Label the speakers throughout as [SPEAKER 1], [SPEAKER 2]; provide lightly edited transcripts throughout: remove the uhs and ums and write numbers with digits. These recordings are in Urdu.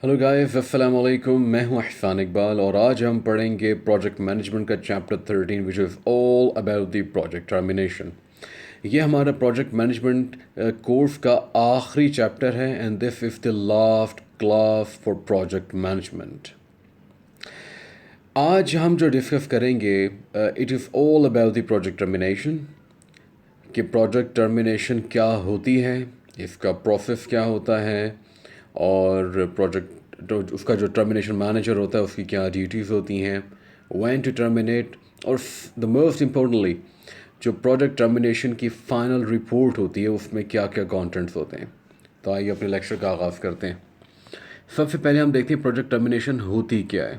[SPEAKER 1] ہلو گائز، السلام علیکم. میں ہوں احسان اقبال اور آج ہم پڑھیں گے پروجیکٹ مینجمنٹ کا chapter 13 which is all about the project termination. یہ ہمارا پروجیکٹ مینجمنٹ کورس کا آخری چیپٹر ہے and this is the last class for project management. آج ہم جو ڈسکس کریں گے it is all about the project termination, کہ پروجیکٹ ٹرمینیشن کیا ہوتی ہے، اس کا پروسیس کیا ہوتا ہے، اور پروجیکٹ اس کا جو ٹرمینیشن مینیجر ہوتا ہے اس کی کیا ڈیوٹیز ہوتی ہیں، وین ٹو ٹرمینیٹ، اور دا موسٹ امپورٹنٹلی جو پروجیکٹ ٹرمینیشن کی فائنل رپورٹ ہوتی ہے اس میں کیا کیا کانٹینٹس ہوتے ہیں. تو آئیے اپنے لیکچر کا آغاز کرتے ہیں. سب سے پہلے ہم دیکھتے ہیں پروجیکٹ ٹرمینیشن ہوتی کیا ہے.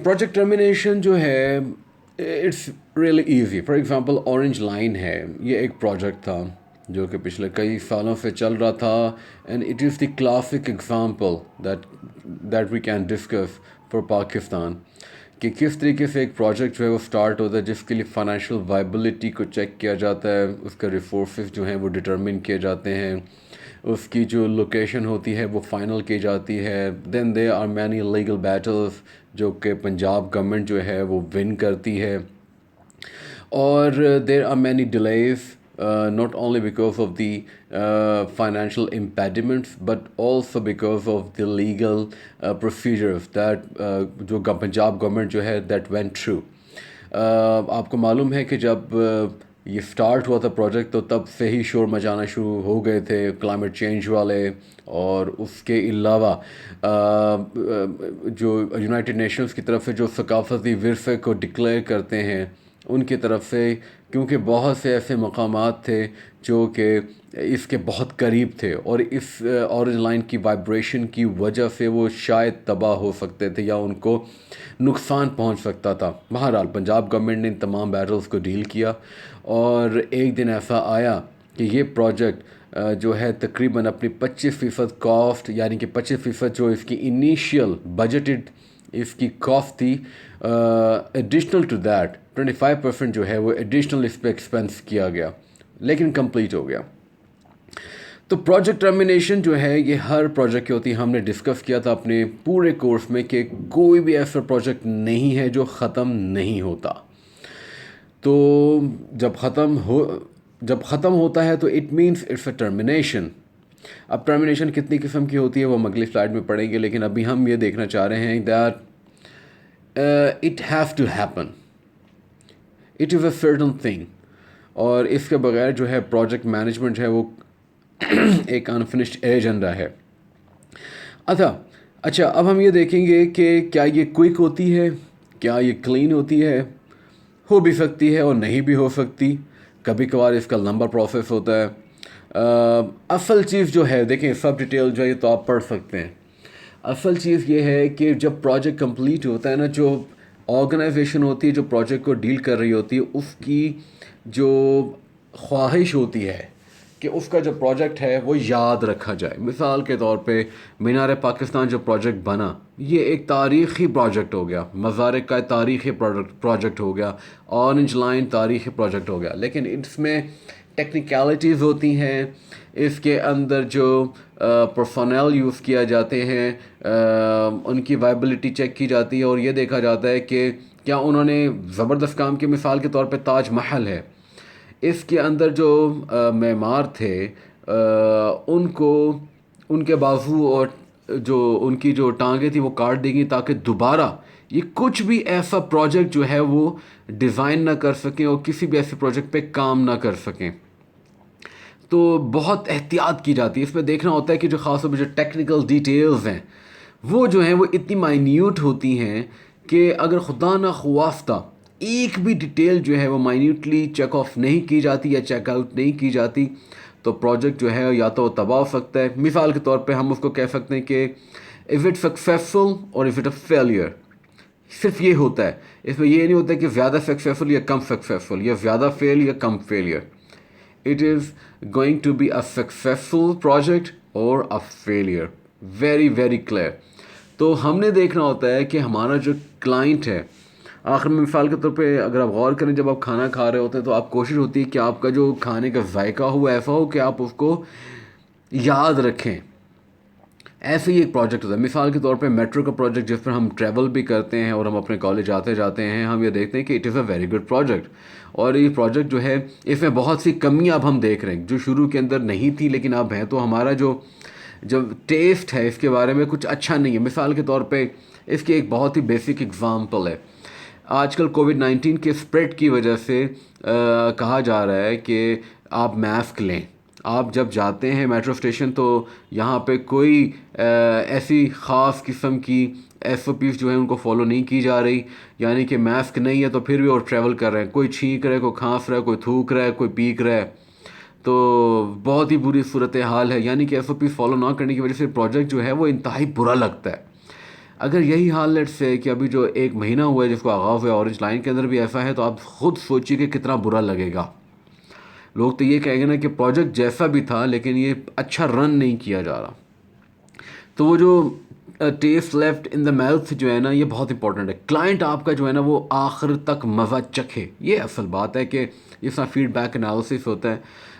[SPEAKER 1] پروجیکٹ ٹرمینیشن جو ہے it's really easy. For example Orange Line ہے، یہ ایک پروجیکٹ تھا جو کہ پچھلے کئی سالوں سے چل رہا تھا and it is the classic example that we can discuss for Pakistan, کہ کس طریقے سے ایک پروجیکٹ جو ہے وہ اسٹارٹ ہوتا ہے جس کے لیے فائنینشیل وائبلٹی کو چیک کیا جاتا ہے، اس کا ریسورسز جو ہیں وہ ڈٹرمن کیے جاتے ہیں، اس کی جو لوکیشن ہوتی ہے وہ فائنل کی جاتی ہے. Then there are many legal battles جو کہ پنجاب گورنمنٹ جو ہے وہ ون کرتی ہے، اور there are many delays not only because of the financial impediments but also because of the legal procedures that جو پنجاب گورنمنٹ جو ہے that went through. آپ کو معلوم ہے کہ جب یہ سٹارٹ ہوا تھا پروجیکٹ تو تب سے ہی شور مچانا شروع ہو گئے تھے کلائمیٹ چینج والے، اور اس کے علاوہ جو یونائٹڈ نیشنز کی طرف سے جو ثقافتی ورثے کو ڈکلیئر کرتے ہیں ان کی طرف سے، کیونکہ بہت سے ایسے مقامات تھے جو کہ اس کے بہت قریب تھے اور اس اورنج لائن کی وائبریشن کی وجہ سے وہ شاید تباہ ہو سکتے تھے یا ان کو نقصان پہنچ سکتا تھا. بہرحال پنجاب گورنمنٹ نے ان تمام بیٹلز کو ڈیل کیا، اور ایک دن ایسا آیا کہ یہ پروجیکٹ جو ہے تقریباً اپنی 25% کاسٹ، یعنی کہ 25% جو اس کی انیشیل بجٹڈ اس کی کاسٹ تھی، ایڈیشنل ٹو دیٹ 25% جو ہے وہ ایڈیشنل اس پہ ایکسپینس کیا گیا، لیکن کمپلیٹ ہو گیا. تو پروجیکٹ ٹرمینیشن جو ہے یہ ہر پروجیکٹ کی ہوتی ہے. ہم نے ڈسکس کیا تھا اپنے پورے کورس میں کہ کوئی بھی ایسا پروجیکٹ نہیں ہے جو ختم نہیں ہوتا. تو جب ختم ہوتا ہے تو it means it's a termination. اب ٹرمینیشن کتنی قسم کی ہوتی ہے وہ ہم اگلی سلائڈ میں پڑھیں گے، لیکن ابھی ہم یہ دیکھنا چاہ رہے ہیں that it has to happen, it is a certain thing, اور اس کے بغیر جو ہے پروجیکٹ مینجمنٹ جو ہے وہ ایک انفنشڈ ایجنڈا ہے. اچھا اب ہم یہ دیکھیں گے کہ کیا یہ کوئک ہوتی ہے، کیا یہ کلین ہوتی ہے. ہو بھی سکتی ہے اور نہیں بھی ہو سکتی، کبھی کبھار اس کا لمبا پروسیس ہوتا ہے. اصل چیز جو ہے دیکھیں، سب ڈیٹیل جو ہے تو آپ پڑھ سکتے ہیں. اصل چیز یہ ہے کہ جب پروجیکٹ کمپلیٹ ہوتا ہے نا، جو آرگنائزیشن ہوتی ہے جو پروجیکٹ کو ڈیل کر رہی ہوتی ہے اس کی جو خواہش ہوتی ہے کہ اس کا جو پروجیکٹ ہے وہ یاد رکھا جائے. مثال کے طور پہ مینار پاکستان جو پروجیکٹ بنا، یہ ایک تاریخی پروجیکٹ ہو گیا، مزار کا تاریخی پروجیکٹ ہو گیا، اورنج لائن تاریخی پروجیکٹ ہو گیا، لیکن اس میں ٹیکنیکلٹیز ہوتی ہیں، اس کے اندر جو پرسونل یوز کیا جاتے ہیں ان کی وائبلٹی چیک کی جاتی ہے، اور یہ دیکھا جاتا ہے کہ کیا انہوں نے زبردست کام کی. مثال کے طور پہ تاج محل ہے، اس کے اندر جو معمار تھے ان کے بازو اور جو ان کی جو ٹانگیں تھیں وہ کاٹ دی گئی تاکہ دوبارہ یہ کچھ بھی ایسا پروجیکٹ جو ہے وہ ڈیزائن نہ کر سکیں اور کسی بھی ایسے پروجیکٹ پہ کام نہ کر سکیں. تو بہت احتیاط کی جاتی ہے. اس میں دیکھنا ہوتا ہے کہ جو خاص طور پہ جو ٹیکنیکل ڈیٹیلز ہیں وہ جو ہیں وہ اتنی مائنیوٹ ہوتی ہیں کہ اگر خدا نہ خواستہ ایک بھی ڈیٹیل جو ہے وہ مائنیوٹلی چیک آف نہیں کی جاتی یا چیک آؤٹ نہیں کی جاتی تو پروجیکٹ جو ہے یا تو تباہ ہو سکتا ہے. مثال کے طور پہ ہم اس کو کہہ سکتے ہیں کہ if it's successful or if it's a failure. صرف یہ ہوتا ہے، اس میں یہ نہیں ہوتا کہ زیادہ سکسیسفل یا کم سکسیسفل یا زیادہ فیل یا کم failure. It is going to be a successful project or a failure. Very very clear. تو ہم نے دیکھنا ہوتا ہے کہ ہمارا جو کلائنٹ ہے، آخر میں مثال کے طور پہ اگر آپ غور کریں جب آپ کھانا کھا رہے ہوتے ہیں تو آپ کوشش ہوتی ہے کہ آپ کا جو کھانے کا ذائقہ ہو ایسا ہو کہ آپ اس کو یاد رکھیں. ایسے ہی ایک پروجیکٹ ہوتا ہے. مثال کے طور پہ میٹرو کا پروجیکٹ جس پر ہم ٹریول بھی کرتے ہیں اور ہم اپنے کالج آتے جاتے ہیں, ہم یہ دیکھتے ہیں کہ it is a very good project. اور یہ پروجیکٹ جو ہے اس میں بہت سی کمیاں اب ہم دیکھ رہے ہیں جو شروع کے اندر نہیں تھی لیکن اب ہیں. تو ہمارا جو ٹیسٹ ہے اس کے بارے میں کچھ اچھا نہیں ہے. مثال کے طور پہ اس کی ایک بہت ہی بیسک اگزامپل ہے. آج کل کووڈ-19 کے اسپریڈ کی وجہ سے کہا جا رہا ہے کہ آپ ماسک لیں. آپ جب جاتے ہیں میٹرو اسٹیشن تو یہاں پہ کوئی ایسی خاص قسم کی ایس او پیز جو ہیں ان کو فالو نہیں کی جا رہی. یعنی کہ ماسک نہیں ہے تو پھر بھی وہ ٹریول کر رہے ہیں. کوئی چھینک رہا ہے, کوئی کھانس رہا ہے, کوئی تھوک رہا ہے, کوئی پیک رہا ہے. تو بہت ہی بری صورت حال ہے. یعنی کہ ایس او پی فالو نہ کرنے کی وجہ سے پروجیکٹ جو ہے وہ انتہائی برا لگتا ہے. اگر یہی حال لیٹ سے کہ ابھی جو ایک مہینہ ہوا ہے جس کو آغاز ہوا ہے اورنج لائن کے اندر بھی ایسا ہے, تو آپ خود سوچیے کہ کتنا برا لگے گا. لوگ تو یہ کہیں گے نا کہ پروجیکٹ جیسا بھی تھا لیکن یہ اچھا رن نہیں کیا جا رہا. تو وہ جو test left in the mouth جو ہے نا یہ بہت امپورٹنٹ ہے. کلائنٹ آپ کا جو ہے نا وہ آخر تک مزہ چکھے. یہ اصل بات ہے کہ اس طرح فیڈ بیک انالیسس ہوتا ہے.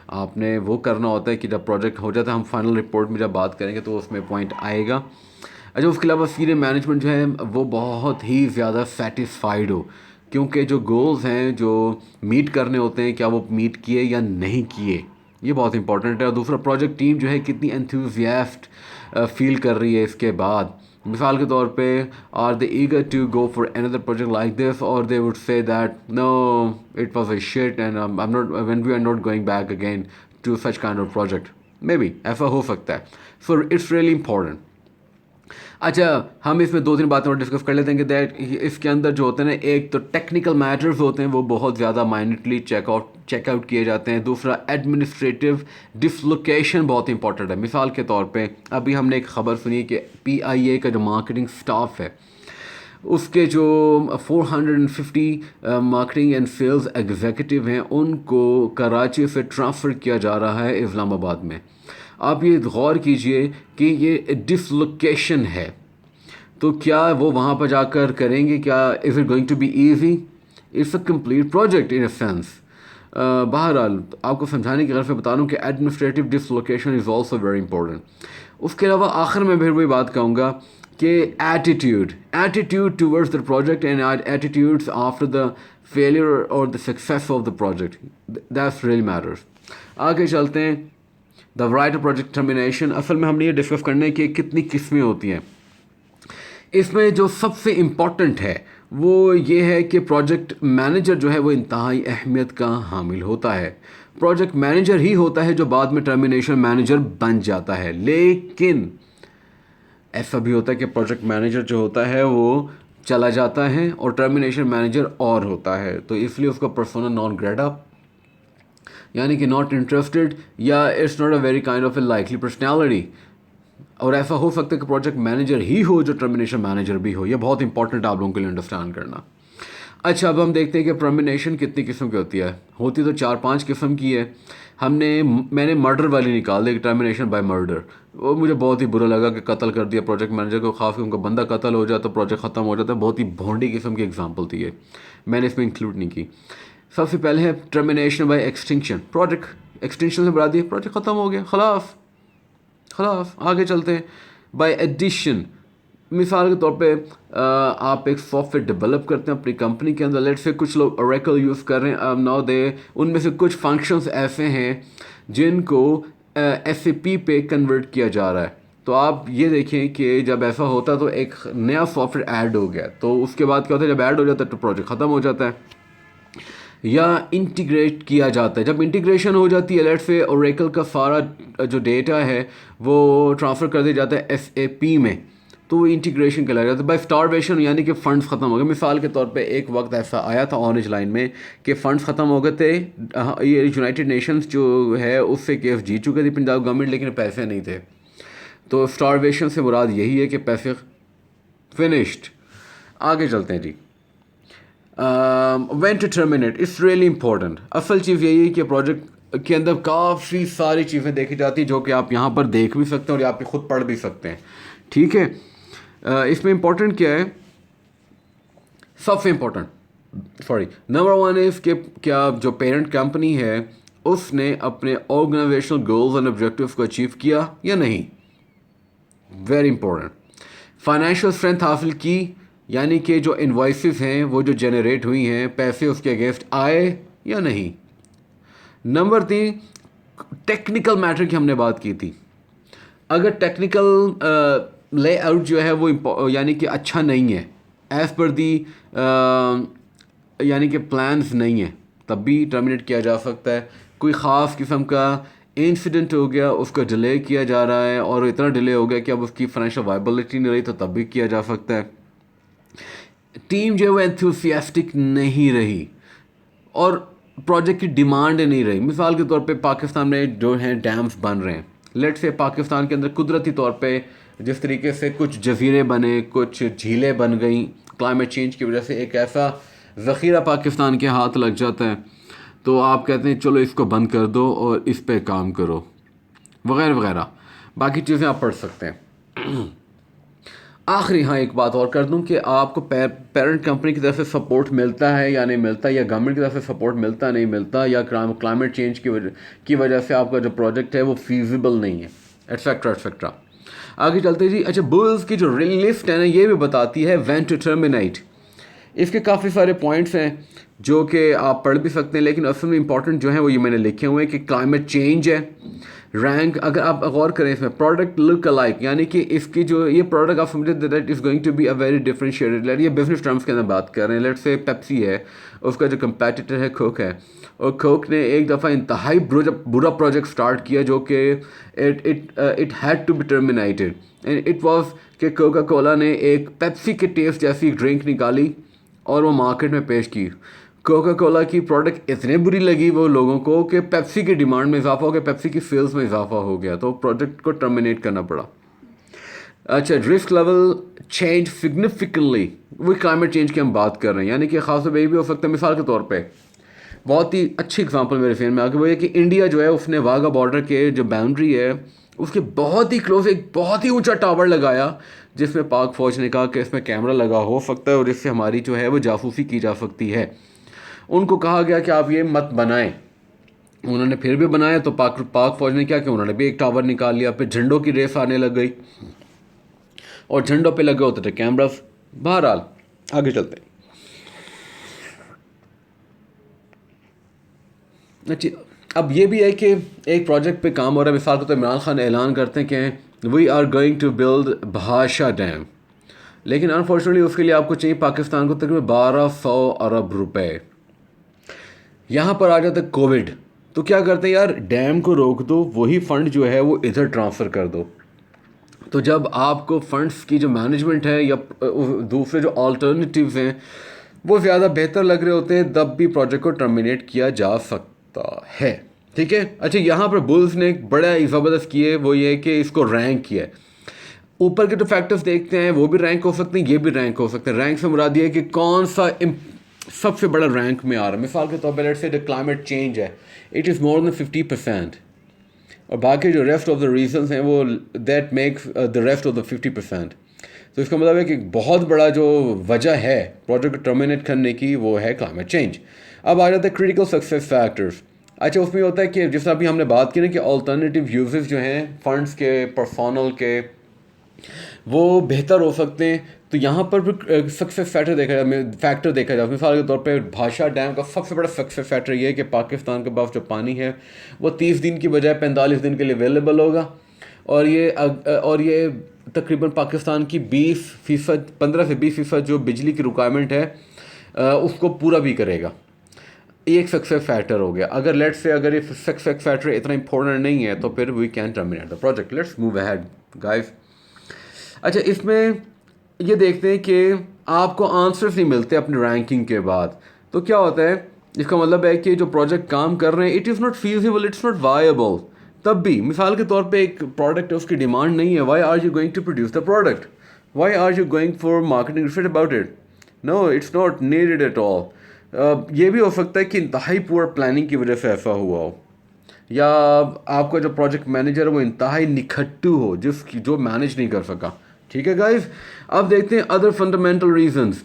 [SPEAKER 1] آپ نے وہ کرنا ہوتا ہے کہ جب پروجیکٹ ہو جاتا ہے, ہم فائنل رپورٹ میں جب بات کریں گے تو اس میں پوائنٹ آئے گا. اچھا, اس کے علاوہ سینئر مینجمنٹ جو ہے وہ بہت ہی زیادہ سیٹسفائیڈ ہو, کیونکہ جو گولز ہیں جو میٹ کرنے ہوتے ہیں کیا وہ میٹ کیے یا نہیں کیے, یہ بہت امپورٹنٹ ہے. اور دوسرا پروجیکٹ ٹیم جو ہے کتنی انتھوزیاسٹ فیل کر رہی ہے اس کے بعد. مثال کے طور پہ are they eager to go for another project like this, اور they would say that no it was a shit and when we are not going back again to such kind of project. Maybe ایسا ہو سکتا ہے. So it's really important. اچھا, ہم اس میں 2-3 باتیں اور ڈسکس کر لیتے ہیں کہ دیٹ اس کے اندر جو ہوتے ہیں نا, ایک تو ٹیکنیکل میٹرز ہوتے ہیں وہ بہت زیادہ مائنٹلی چیک آؤٹ کیے جاتے ہیں. دوسرا ایڈمنسٹریٹو ڈسلوکیشن بہت امپورٹنٹ ہے. مثال کے طور پہ ابھی ہم نے ایک خبر سنی کہ PIA کا جو مارکیٹنگ سٹاف ہے اس کے جو 450 مارکیٹنگ اینڈ سیلز ایگزیکٹو ہیں ان کو کراچی سے ٹرانسفر کیا جا رہا ہے اسلام آباد میں. آپ یہ غور کیجئے کہ یہ ڈسلوکیشن ہے, تو کیا وہ وہاں پر جا کر کریں گے؟ کیا is it going to be easy? It's a complete project in a sense. بہرحال آپ کو سمجھانے کی غرض سے بتا دوں کہ administrative dislocation is also very important. اس کے علاوہ آخر میں پھر وہی بات کہوں گا کہ attitude towards the project and attitudes after the failure اور the success of the project, that's really matters. آگے چلتے ہیں. The right of project termination. اصل میں ہم نے یہ ڈسکس کرنے کی کتنی قسمیں ہوتی ہیں. اس میں جو سب سے امپورٹنٹ ہے وہ یہ ہے کہ پروجیکٹ مینیجر جو ہے وہ انتہائی اہمیت کا حامل ہوتا ہے. پروجیکٹ مینیجر ہی ہوتا ہے جو بعد میں ٹرمینیشن مینیجر بن جاتا ہے. لیکن ایسا بھی ہوتا ہے کہ پروجیکٹ مینیجر جو ہوتا ہے وہ چلا جاتا ہے اور ٹرمینیشن مینیجر اور ہوتا ہے, تو اس لیے اس کا پرسونا نان گریٹا یعنی کہ ناٹ انٹرسٹڈ یا it's not a very kind of a likely personality. اور ایسا ہو سکتا ہے کہ پروجیکٹ مینیجر ہی ہو جو ٹرمینیشن مینیجر بھی ہو. یہ بہت امپورٹنٹ آپ لوگوں کے لیے انڈرسٹینڈ کرنا. اچھا, اب ہم دیکھتے ہیں کہ ٹرمینیشن کتنی قسم کی ہوتی ہے. ہوتی تو 4-5 قسم کی ہے. میں نے مرڈر والی نکال دی, ٹرمینیشن بائی مرڈر. وہ مجھے بہت ہی برا لگا کہ قتل کر دیا پروجیکٹ مینیجر کو, خاص کر ان کا بندہ قتل ہو جاتا تو پروجیکٹ ختم ہو جاتا ہے. بہت ہی بھونڈی قسم کی اگزامپل تھی یہ, میں نے اس میں انکلوڈ نہیں کی. سب سے پہلے ہے termination by extinction. Project extension سے مراد ہے پروجیکٹ ختم ہو گیا, خلاص. آگے چلتے ہیں. By addition. مثال کے طور پہ آپ ایک سافٹ ویئر ڈیولپ کرتے ہیں اپنی کمپنی کے اندر, لیٹ سے کچھ لوگ اوریکل یوز کر رہے ہیں ناؤ دے, ان میں سے کچھ فنکشنز ایسے ہیں جن کو SAP پہ کنورٹ کیا جا رہا ہے. تو آپ یہ دیکھیں کہ جب ایسا ہوتا تو ایک نیا سافٹ ویئر ایڈ ہو گیا, تو اس کے بعد کیا ہوتا ہے, جب ایڈ ہو جاتا ہے تو پروجیکٹ ختم ہو جاتا ہے. یا انٹیگریٹ کیا جاتا ہے. جب انٹیگریشن ہو جاتی ہے, لیٹ سے اوریکل کا سارا جو ڈیٹا ہے وہ ٹرانسفر کر دیا جاتا ہے SAP میں, تو وہ انٹیگریشن کہلایا جاتا ہے. بائی اسٹارویشن یعنی کہ فنڈز ختم ہو گئے. مثال کے طور پہ ایک وقت ایسا آیا تھا اورنج لائن میں کہ فنڈز ختم ہو گئے تھے. یہ یونائٹڈ نیشنز جو ہے اس سے کیس جیت چکے تھی پنجاب گورنمنٹ, لیکن پیسے نہیں تھے. تو اسٹارویشن سے مراد یہی ہے کہ پیسے فنشڈ. آگے چلتے ہیں جی. When to terminate, it's really important. اصل چیز یہی ہے کہ پروجیکٹ کے اندر کافی ساری چیزیں دیکھی جاتی ہیں جو کہ آپ یہاں پر دیکھ بھی سکتے ہیں اور آپ خود پڑھ بھی سکتے ہیں. ٹھیک ہے, اس میں امپورٹنٹ کیا ہے, سب سے امپورٹنٹ نمبر 1 از کہ کیا جو پیرنٹ کمپنی ہے اس نے اپنے آرگنائزیشنل گولز اینڈ آبجیکٹیوز کو اچیو کیا یا نہیں. Very important. فائنینشیل اسٹرینتھ حاصل کی یعنی کہ جو انوائسز ہیں وہ جو جنریٹ ہوئی ہیں پیسے اس کے اگینسٹ آئے یا نہیں. نمبر 3 ٹیکنیکل میٹر کی ہم نے بات کی تھی. اگر ٹیکنیکل لے آؤٹ جو ہے وہ یعنی کہ اچھا نہیں ہے ایز پر دی یعنی کہ پلانز نہیں ہیں تب بھی ٹرمینیٹ کیا جا سکتا ہے. کوئی خاص قسم کا انسیڈنٹ ہو گیا اس کا ڈیلے کیا جا رہا ہے اور اتنا ڈیلے ہو گیا کہ اب اس کی فائنینشیل وائبلٹی نہیں رہی تو تب بھی کیا جا سکتا ہے. ٹیم جو ہے وہ انتھوسیاسٹک نہیں رہی اور پروجیکٹ کی ڈیمانڈ نہیں رہی. مثال کے طور پہ پاکستان میں جو ہیں ڈیمز بن رہے ہیں, لیٹ سے پاکستان کے اندر قدرتی طور پہ جس طریقے سے کچھ جزیرے بنے, کچھ جھیلیں بن گئیں کلائمیٹ چینج کی وجہ سے, ایک ایسا ذخیرہ پاکستان کے ہاتھ لگ جاتا ہے تو آپ کہتے ہیں چلو اس کو بند کر دو اور اس پہ کام کرو وغیرہ وغیرہ. باقی چیزیں آپ پڑھ سکتے ہیں. آخری ایک بات اور کر دوں کہ آپ کو پیرنٹ کمپنی کی طرف سے سپورٹ ملتا ہے یا نہیں ملتا, یا گورنمنٹ کی طرف سے سپورٹ ملتا نہیں ملتا, یا کلائمیٹ چینج کی وجہ سے آپ کا جو پروجیکٹ ہے وہ فیزیبل نہیں ہے, ایٹسیکٹرا ایٹسیکٹرا. آگے چلتے جی. اچھا, بلز کی جو لسٹ ہے نا یہ بھی بتاتی ہے وین ٹو ٹرمینیٹ. اس کے کافی سارے پوائنٹس ہیں جو کہ آپ پڑھ بھی سکتے ہیں, لیکن اصل میں امپورٹنٹ جو ہیں وہ یہ میں نے لکھے ہوئے ہیں کہ کلائمیٹ چینج ہے, رینک. اگر آپ غور کریں اس میں پروڈکٹ لک الائک یعنی کہ اس کی جو یہ پروڈکٹ آپ سمجھے that is going to be a very differentiated. یہ بزنس ٹرمس کے اندر بات کر رہے ہیں. لیٹ سے پیپسی ہے, اس کا جو کمپیٹیٹر ہے کوک ہے, اور کوک نے ایک دفعہ انتہائی برا پروجیکٹ اسٹارٹ کیا جو کہ it had to be terminated and it was کہ کوکا کولا نے ایک پیپسی کے ٹیسٹ جیسی ڈرنک نکالی اور وہ مارکیٹ میں پیش کی. کوکا کولا کی پروڈکٹ اتنے بری لگی وہ لوگوں کو کہ پیپسی کی ڈیمانڈ میں اضافہ ہو گیا, پیپسی کی سیلز میں اضافہ ہو گیا, تو پروجیکٹ کو ٹرمینیٹ کرنا پڑا. اچھا, رسک لیول چینج سگنیفیکنٹلی, وہ کلائمیٹ چینج کی ہم بات کر رہے ہیں, یعنی کہ خاص طور پہ یہ بھی ہو سکتا ہے. مثال کے طور پہ بہت ہی اچھی اگزامپل میرے ذہن میں آ گئی, وہ یہ کہ انڈیا جو ہے اس نے واگا بارڈر کے جو باؤنڈری ہے اس کے بہت ہی کلوز ایک بہت ہی اونچا ٹاور لگایا جس میں پاک فوج نے کہا کہ اس میں کیمرہ لگا ہو سکتا ہے اور اس سے ہماری جو ہے وہ جاسوسی کی جا سکتی ہے. ان کو کہا گیا کہ آپ یہ مت بنائیں, انہوں نے پھر بھی بنایا تو پاک فوج نے کیا کہ انہوں نے بھی ایک ٹاور نکال لیا. پھر جھنڈوں کی ریس آنے لگ گئی اور جھنڈوں پہ لگے ہوتے تھے کیمراز. بہرحال آگے چلتے ہیں. اچھا, اب یہ بھی ہے کہ ایک پروجیکٹ پہ کام ہو رہا ہے. مثال کے طور پر عمران خان اعلان کرتے ہیں کہ we are going to build Bhasha dam, لیکن انفارچونیٹلی اس کے لیے آپ کو چاہیے پاکستان کو تقریباً 1200 ارب روپے. یہاں پر آ جاتا ہے کووڈ, تو کیا کرتے ہیں یار, ڈیم کو روک دو, وہی فنڈ جو ہے وہ ادھر ٹرانسفر کر دو. تو جب آپ کو فنڈس کی جو مینجمنٹ ہے یا دوسرے جو آلٹرنیٹیوز ہیں وہ زیادہ بہتر لگ رہے ہوتے ہیں, تب بھی پروجیکٹ کو ٹرمینیٹ کیا جا سکتا ہے. ٹھیک ہے. اچھا, یہاں پر بلز نے ایک بڑا زبردست کیے, وہ یہ کہ اس کو رینک کیا ہے. اوپر کے جو فیکٹرز دیکھتے ہیں وہ بھی رینک ہو سکتے ہیں, یہ بھی رینک ہو سکتے ہیں. رینک سے مراد یہ ہے کہ کون سا سب سے بڑا رینک میں آ رہا ہے. مثال کے طور پہ لیٹ سے جو کلائمیٹ چینج ہے اٹ از مور دین 50%, اور باقی جو ریسٹ آف دا ریزنس ہیں وہ that makes the rest of the 50%. تو اس کا مطلب ہے کہ بہت بڑا جو وجہ ہے پروجیکٹ کو ٹرمینیٹ کرنے کی وہ ہے کلائمیٹ چینج. اب آ جاتا ہے کریٹیکل سکسیس فیکٹرز. اچھا, اس میں ہوتا ہے کہ جس طرح ابھی ہم نے بات کی نا کہ آلٹرنیٹیو یوزز جو ہیں فنڈس کے, پرسونل کے, وہ بہتر ہو سکتے ہیں. تو یہاں پر بھی سکسیس فیکٹر دیکھا جائے. مثال کے طور پہ بھاشا ڈیم کا سب سے بڑا سکسیس فیکٹر یہ ہے کہ پاکستان کے پاس جو پانی ہے وہ 30 دن کی بجائے 45 دن کے لیے اویلیبل ہوگا, اور یہ تقریباً پاکستان کی 20%, 15 سے 20% جو بجلی کی ریکوائرمنٹ ہے اس کو پورا بھی کرے گا. یہ ایک سکسیس فیکٹر ہو گیا. اگر لیٹ سے اگر یہ سکسیس فیکٹر اتنا امپورٹنٹ نہیں ہے تو پھر we can terminate the project. Let's move ahead guys. اچھا, اس میں یہ دیکھتے ہیں کہ آپ کو آنسرز نہیں ملتے اپنی رینکنگ کے بعد, تو کیا ہوتا ہے, اس کا مطلب ہے کہ جو پروجیکٹ کام کر رہے ہیں it is not feasible, it's not viable. تب بھی مثال کے طور پہ ایک پروڈکٹ ہے, اس کی ڈیمانڈ نہیں ہے, why are you going to produce the product, why are you going for marketing research about it, no it's not needed at all. یہ بھی ہو سکتا ہے کہ انتہائی پور پلاننگ کی وجہ سے ایسا ہوا ہو, یا آپ کا جو پروجیکٹ مینیجر ہے وہ انتہائی نکھٹو ہو جو مینیج نہیں کر سکا. ٹھیک ہے گائز. اب دیکھتے ہیں ادر فنڈامنٹل ریزنز.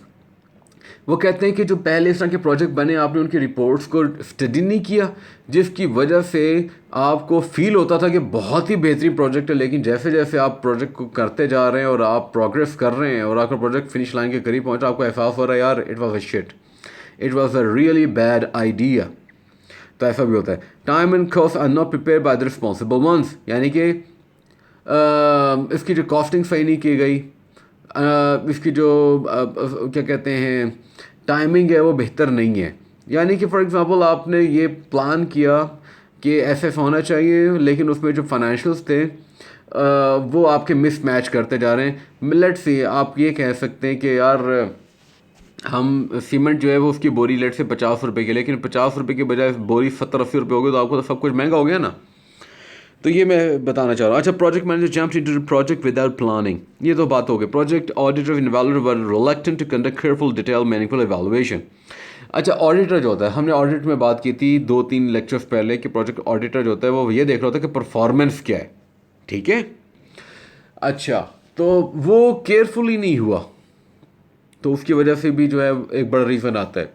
[SPEAKER 1] وہ کہتے ہیں کہ جو پہلے اس طرح کے پروجیکٹ بنے آپ نے ان کی رپورٹس کو اسٹڈی نہیں کیا، جس کی وجہ سے آپ کو فیل ہوتا تھا کہ بہت ہی بہترین پروجیکٹ ہے، لیکن جیسے جیسے آپ پروجیکٹ کو کرتے جا رہے ہیں اور آپ پروگریس کر رہے ہیں اور آپ کا پروجیکٹ فنش لائن کے قریب پہنچا، آپ کو احساس ہو رہا ہے یار it was a shit, it was a really bad idea. تو ایسا بھی ہوتا ہے. Time and cost are not prepare by the responsible ones, یعنی کہ اس کی جو کاسٹنگ صحیح نہیں کی گئی، اس کی جو کیا کہتے ہیں ٹائمنگ ہے وہ بہتر نہیں ہے. یعنی کہ فار ایگزامپل آپ نے یہ پلان کیا کہ ایسے ہونا چاہیے، لیکن اس میں جو فائنینشیلس تھے وہ آپ کے مس میچ کرتے جا رہے ہیں. لیٹ سی آپ یہ کہہ سکتے ہیں کہ یار ہم سیمنٹ جو ہے وہ اس کی بوری لیٹ سے 50 روپے کی، لیکن 50 روپے کے بجائے بوری 70-80 روپے ہو گئی، تو آپ کو تو سب کچھ مہنگا ہو گیا نا. تو یہ میں بتانا چاہ رہا ہوں. اچھا، project manager jumped into the project without planning, یہ تو بات ہو گئی. Project auditor and evaluator were reluctant to conduct careful detail meaningful evaluation. اچھا، آڈیٹر جو ہوتا ہے، ہم نے آڈیٹ میں بات کی تھی 2-3 لیکچرز پہلے کہ پروجیکٹ آڈیٹر جو ہوتا ہے وہ یہ دیکھ رہا ہوتا ہے کہ پرفارمنس کیا ہے. ٹھیک ہے. اچھا، تو وہ کیئرفلی نہیں ہوا، تو اس کی وجہ سے بھی جو ہے ایک بڑا ریزن آتا ہے.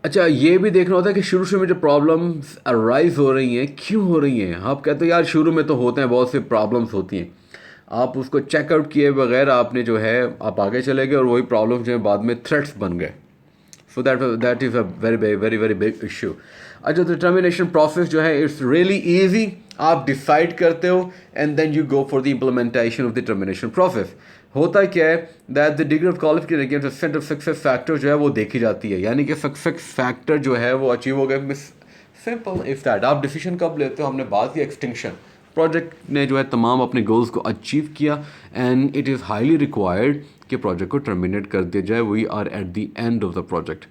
[SPEAKER 1] اچھا یہ بھی دیکھنا ہوتا ہے کہ شروع میں جو پرابلمس ارائز ہو رہی ہیں کیوں ہو رہی ہیں. آپ کہتے ہیں یار شروع میں تو ہوتے ہیں، بہت سے پرابلمس ہوتی ہیں، آپ اس کو چیک آؤٹ کیے بغیر آپ نے جو ہے آپ آگے چلے گئے اور وہی پرابلمس جو ہیں بعد میں تھریٹس بن گئے. So that is a very very very big issue. اچھا، ڈٹرمنیشن پروسیس جو ہے اٹس ریئلی ایزی. آپ ڈیسائڈ کرتے ہو and then you go for the implementation of the determination process. ہوتا کیا ہے that the degree of qualification cent of success factor جو ہے وہ دیکھی جاتی ہے، یعنی کہ سکسیس فیکٹر جو ہے وہ اچیو ہو گئے. Simple if that. آپ ڈیسیشن کب لیتے ہو؟ ہم نے بات کی ایکسٹنکشن. پروجیکٹ نے جو ہے تمام اپنے گولز کو اچیو کیا and it is highly required کہ پروجیکٹ کو ٹرمینیٹ کر دیا جائے. We are at the end of the project.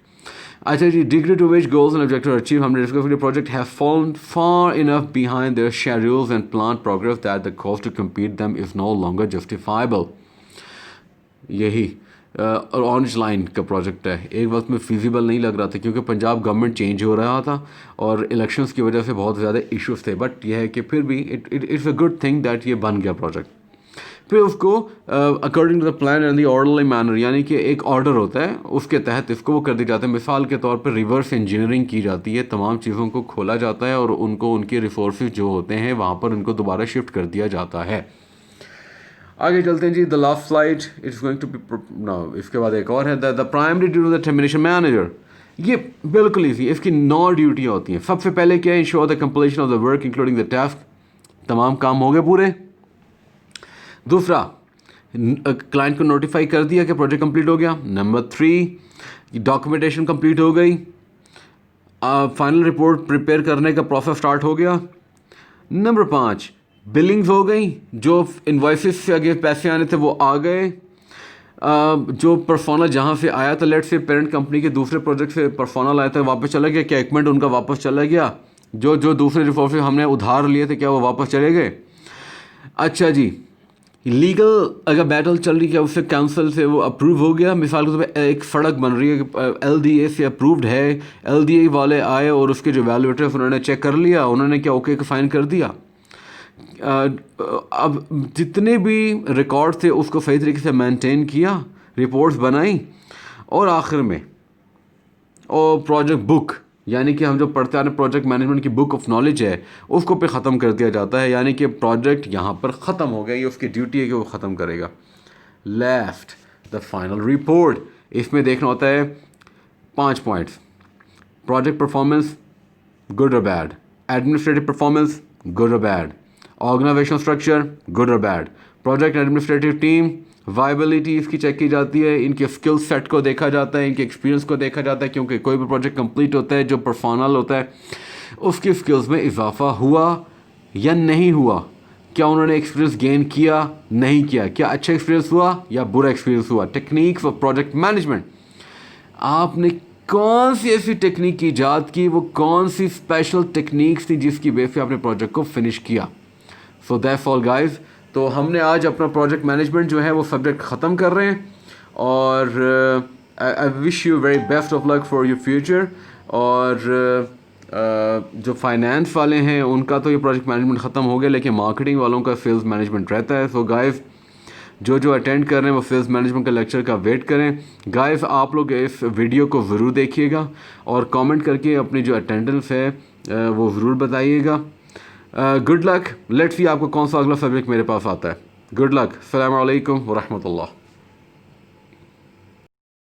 [SPEAKER 1] اچھا جی، degree to which goals and objective achieve. ہم نے ڈسکس کیا project have fallen far enough behind their schedules and plan progress that the cost to complete them is no longer justifiable. یہی اورنج لائن کا پروجیکٹ ہے، ایک وقت میں فیزیبل نہیں لگ رہا تھا کیونکہ پنجاب گورنمنٹ چینج ہو رہا تھا اور الیکشنس کی وجہ سے بہت زیادہ ایشوز تھے، بٹ یہ ہے کہ پھر بھی it's a good thing that یہ بن گیا پروجیکٹ. پھر اس کو according to the plan and the orderly manner, یعنی کہ ایک آرڈر ہوتا ہے اس کے تحت اس کو وہ کر دی جاتا ہے. مثال کے طور پر ریورس انجینئرنگ کی جاتی ہے، تمام چیزوں کو کھولا جاتا ہے اور ان کو ان کے ریسورسز جو ہوتے ہیں وہاں پر ان کو دوبارہ شفٹ کر دیا جاتا ہے. آگے چلتے ہیں جی. The last slide it's going to be no. اس کے بعد ایک اور ہے the primary duty of the termination manager. یہ بالکل ایزی، اس کی 9 ڈیوٹیاں ہوتی ہیں. سب سے پہلے کیا ہے؟ Ensure the completion of the work including the task. تمام کام ہو گئے پورے. دوسرا، کلائنٹ کو نوٹیفائی کر دیا کہ پروجیکٹ کمپلیٹ ہو گیا. نمبر 3، ڈاکومنٹیشن کمپلیٹ ہو گئی. فائنل رپورٹ پریپیئر کرنے کا پروسیس اسٹارٹ ہو گیا. نمبر 5، بلنگز ہو گئی، جو انوائسز سے آگے پیسے آنے تھے وہ آ گئے. جو پرفارمر جہاں سے آیا تھا، لیٹ سے پیرنٹ کمپنی کے دوسرے پروجیکٹ سے پرفارمر آیا تھا واپس چلا گیا، کیا ایکمنٹ ان کا واپس چلا گیا؟ جو دوسرے ریسورسز ہم نے ادھار لیے تھے کیا وہ واپس چلے گئے؟ اچھا جی، لیگل اگر بیٹل چل رہی ہے اس سے کونسل سے وہ اپروو ہو گیا. مثال کے طور پہ ایک سڑک بن رہی ہے کہ ایل ڈی اے سے اپرووڈ ہے، ایل ڈی اے والے آئے اور اس کے جو ویلیویٹرس انہوں نے چیک کر لیا، انہوں نے کیا اوکے فائن کر دیا. اب جتنے بھی ریکارڈ تھے اس کو صحیح طریقے سے مینٹین کیا، رپورٹس بنائیں، اور آخر میں اور پروجیکٹ بک، یعنی کہ ہم جو پڑھتے ہیں پروجیکٹ مینجمنٹ کی بک آف نالج ہے اس کو پہ ختم کر دیا جاتا ہے. یعنی کہ پروجیکٹ یہاں پر ختم ہو گیا، یہ اس کی ڈیوٹی ہے کہ وہ ختم کرے گا. Last, the final report. اس میں دیکھنا ہوتا ہے 5 پوائنٹس: پروجیکٹ پرفارمنس گڈ اور بیڈ، ایڈمنسٹریٹو پرفارمنس گڈ اور بیڈ، آرگنائزیشن اسٹرکچر گڈ اور bad, project administrative team viability اس کی چیک کی جاتی ہے، ان کے اسکل سیٹ کو دیکھا جاتا ہے، ان کے ایکسپیرینس کو دیکھا جاتا ہے، کیونکہ کوئی بھی پروجیکٹ کمپلیٹ ہوتا ہے جو پرفارمل ہوتا ہے اس کی اسکلز میں اضافہ ہوا یا نہیں ہوا، کیا انہوں نے ایکسپیرینس گین کیا نہیں کیا، کیا اچھا ایکسپیرینس ہوا یا برا ایکسپیرینس ہوا. ٹیکنیکس آف پروجیکٹ مینجمنٹ، آپ نے کون سی ایسی ٹیکنیک کی ایجاد کی، وہ کون سی اسپیشل ٹیکنیکس تھی جس کی بیس پہ آپ نے پروجیکٹ کو فنش کیا. So that's all guys. تو ہم نے آج اپنا پروجیکٹ مینجمنٹ جو ہے وہ سبجیکٹ ختم کر رہے ہیں، اور I wish you very best of luck for your future. اور جو فائنینس والے ہیں ان کا تو یہ پروجیکٹ مینجمنٹ ختم ہو گیا، لیکن مارکیٹنگ والوں کا سیلز مینجمنٹ رہتا ہے. سو گائز، جو اٹینڈ کر رہے ہیں وہ سیلز مینجمنٹ کا لیکچر کا ویٹ کریں. گائز آپ لوگ اس ویڈیو کو ضرور دیکھیے گا اور کامنٹ کر کے اپنی جو اٹینڈنس ہے وہ ضرور بتائیے گا. Good luck. لیٹس سی آپ کو کون سا اگلا سبجیکٹ میرے پاس آتا ہے. Good luck. السلام علیکم ورحمۃ اللہ.